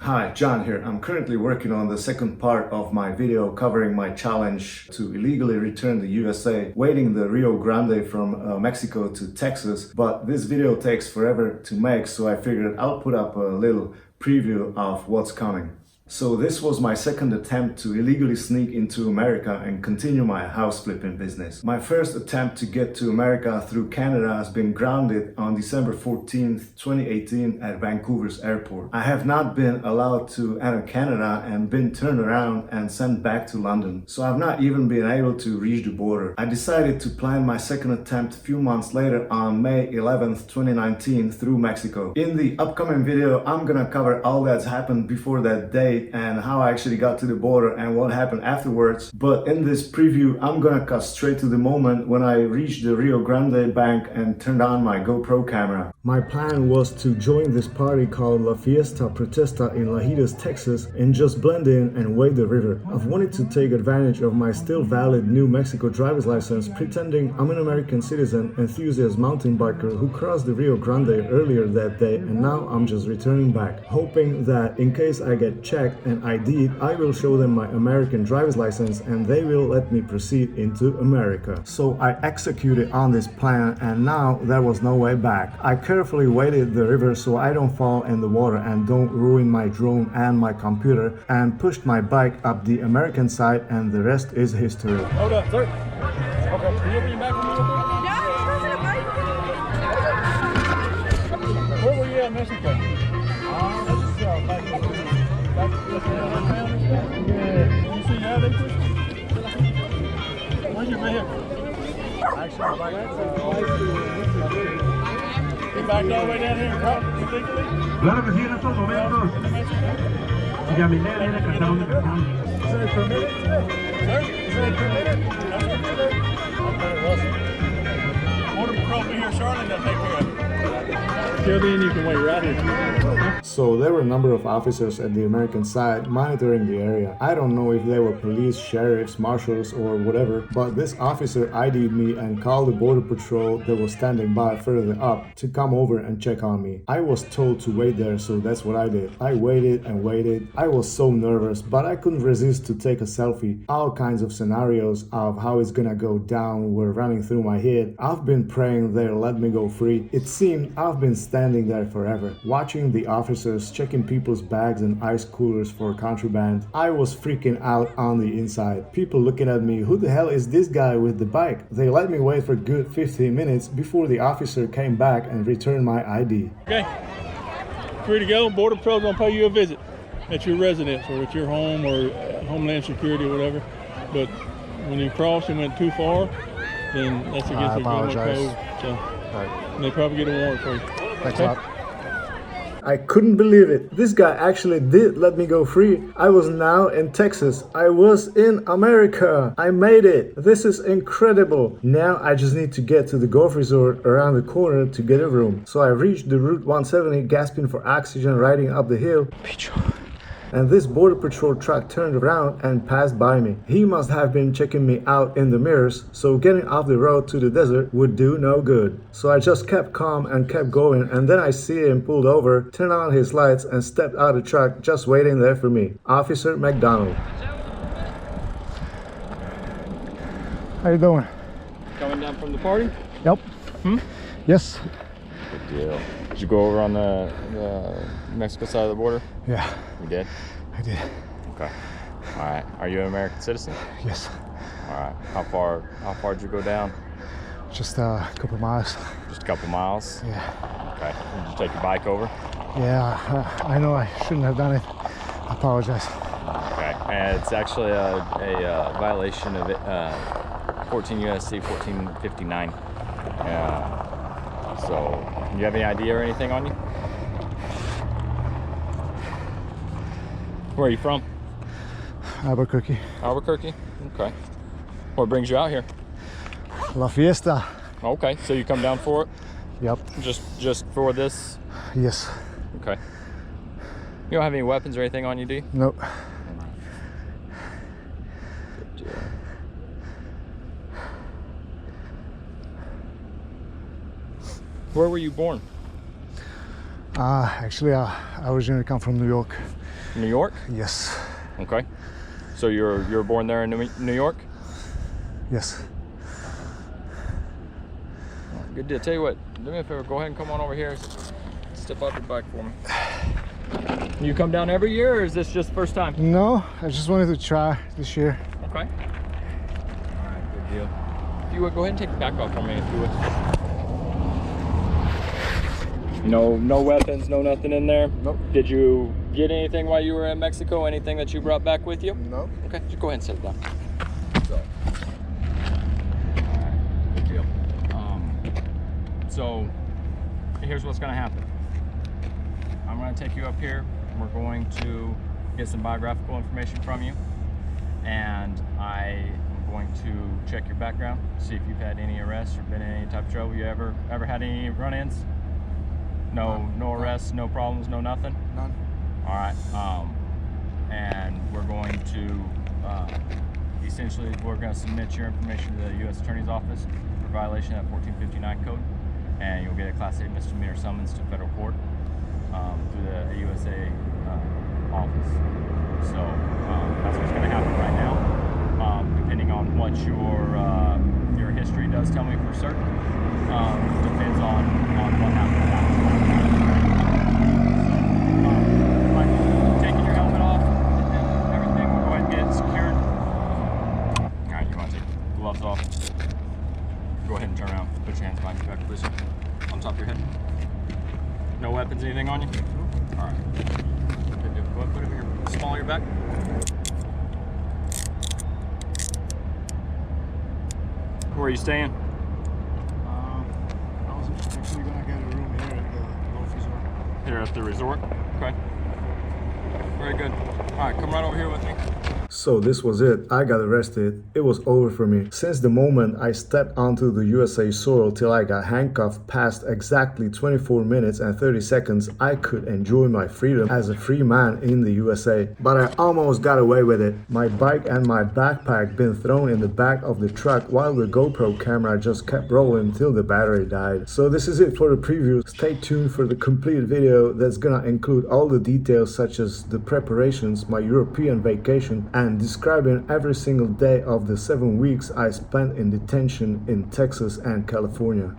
Hi, John here. I'm currently working on the second part of my video covering my challenge to illegally return the USA, wading the Rio Grande from Mexico to Texas. But this video takes forever to make, so I figured I'll put up a little preview of what's coming. So this was my second attempt to illegally sneak into America and continue my house flipping business. My first attempt to get to America through Canada has been grounded on December 14th, 2018 at Vancouver's airport. I have not been allowed to enter Canada and been turned around and sent back to London. So I've not even been able to reach the border. I decided to plan my second attempt a few months later on May 11th, 2019 through Mexico. In the upcoming video, I'm gonna cover all that's happened before that day and how I actually got to the border and what happened afterwards. But in this preview, I'm gonna cut straight to the moment when I reached the Rio Grande bank and turned on my GoPro camera. My plan was to join this party called La Fiesta Protesta in Lajitas, Texas, and just blend in and wade the river. I've wanted to take advantage of my still valid New Mexico driver's license, pretending I'm an American citizen, enthusiast mountain biker who crossed the Rio Grande earlier that day, and now I'm just returning back, hoping that in case I get checked and ID'd, I will show them my American driver's license and they will let me proceed into America. So I executed on this plan, and now there was no way back. I carefully waded the river so I don't fall in the water and don't ruin my drone and my computer, and pushed my bike up the American side, and the rest is history. Hold up, sir. Okay, can you open your back for me real quick? Yeah, where were you at in Mexico? Back to the town and stuff? Yeah. You see how they push? Where's your vehicle? Actually, you backed all the way down here and crossed illegally? Claro que sí, en estos momentos. Yamilé viene cantando una canción. Is it permitted? Sir? Is it permitted? That's permitted. Okay, well, Border Patrol be here shortly, they'll take care of it. Till then, you can wait right here. So there were a number of officers at the American side monitoring the area. I don't know if they were police, sheriffs, marshals, or whatever, but this officer ID'd me and called the border patrol that was standing by further up to come over and check on me. I was told to wait there, so that's what I did. I waited and waited. I was so nervous, but I couldn't resist to take a selfie. All kinds of scenarios of how it's gonna go down were running through my head. I've been praying they'll let me go free. It seemed I've been standing there forever, watching the officers checking people's bags and ice coolers for contraband. I was freaking out on the inside. People looking at me, who the hell is this guy with the bike? They let me wait for a good 15 minutes before the officer came back and returned my ID. Okay, free to go. Border Patrol's gonna pay you a visit at your residence or at your home or Homeland Security or whatever. But when you crossed and went too far, then that's against the criminal code. So they probably get a warrant for you. Thanks a lot. I couldn't believe it. This guy actually did let me go free. I was now in Texas. I was in America. I made it. This is incredible. Now I just need to get to the golf resort around the corner to get a room. So I reached the Route 170, gasping for oxygen, riding up the hill. And this border patrol truck turned around and passed by me. He must have been checking me out in the mirrors, so getting off the road to the desert would do no good. So I just kept calm and kept going, and then I see him pulled over, turned on his lights, and stepped out of the truck, just waiting there for me. Officer McDonald. How you doing? Coming down from the party? Yep. Yes. Good deal. Did you go over on the Mexico side of the border? Yeah, You did? I did. Okay. All right. Are you an American citizen? Yes. All right. How far did you go down? Just a couple miles. Just a couple miles? Yeah. Okay. Did you take your bike over? Yeah, I know I shouldn't have done it. I apologize. Okay. And it's actually a violation of 14 USC 1459. So, do you have any ID or anything on you? Where are you from? Albuquerque. Albuquerque? Okay. What brings you out here? La Fiesta. Okay, so you come down for it? Yep. Just for this? Yes. Okay. You don't have any weapons or anything on you, do you? Nope. Good deal. Where were you born? Actually, I originally come from New York. New York? Yes. Okay. So you were born there in New York? Yes. Good deal. Tell you what, do me a favor, go ahead and come on over here. Step off your bike for me. You come down every year, or is this just first time? No, I just wanted to try this year. Okay. All right, good deal. If you would, go ahead and take the back off for me, if you would. No weapons, no nothing in there? Nope. Did you get anything while you were in Mexico? Anything that you brought back with you? No. Okay, just go ahead and set it down. So. All right, good deal. So here's what's going to happen. I'm going to take you up here. We're going to get some biographical information from you, and I am going to check your background, see if you've had any arrests or been in any type of trouble. You ever had any run-ins? No arrests, no problems, no nothing? None. All right. And we're going to essentially we're going to submit your information to the U.S. Attorney's Office for violation of 1459 code, and you'll get a Class A misdemeanor summons to federal court through the AUSA office. So that's what's going to happen right now. Depending on what your history does tell me for certain, depends on what happened. Like taking your helmet off and everything, we'll go ahead and get it secured. All right, you want to take the gloves off? Go ahead and turn around. Put your hands behind your back, please. On top of your head. No weapons, anything on you? All right. Good deal. Go ahead, put it in your small of your back. Where are you staying? I was actually gonna get a room here at the golf resort. Here at the resort? Okay. Very good. All right, come right over here with me. So this was it. I got arrested. It was over for me. Since the moment I stepped onto the USA soil till I got handcuffed past exactly 24 minutes and 30 seconds, I could enjoy my freedom as a free man in the USA. But I almost got away with it. My bike and my backpack been thrown in the back of the truck while the GoPro camera just kept rolling till the battery died. So this is it for the preview. Stay tuned for the complete video that's gonna include all the details such as the preparations, my European vacation, and describing every single day of the 7 weeks I spent in detention in Texas and California.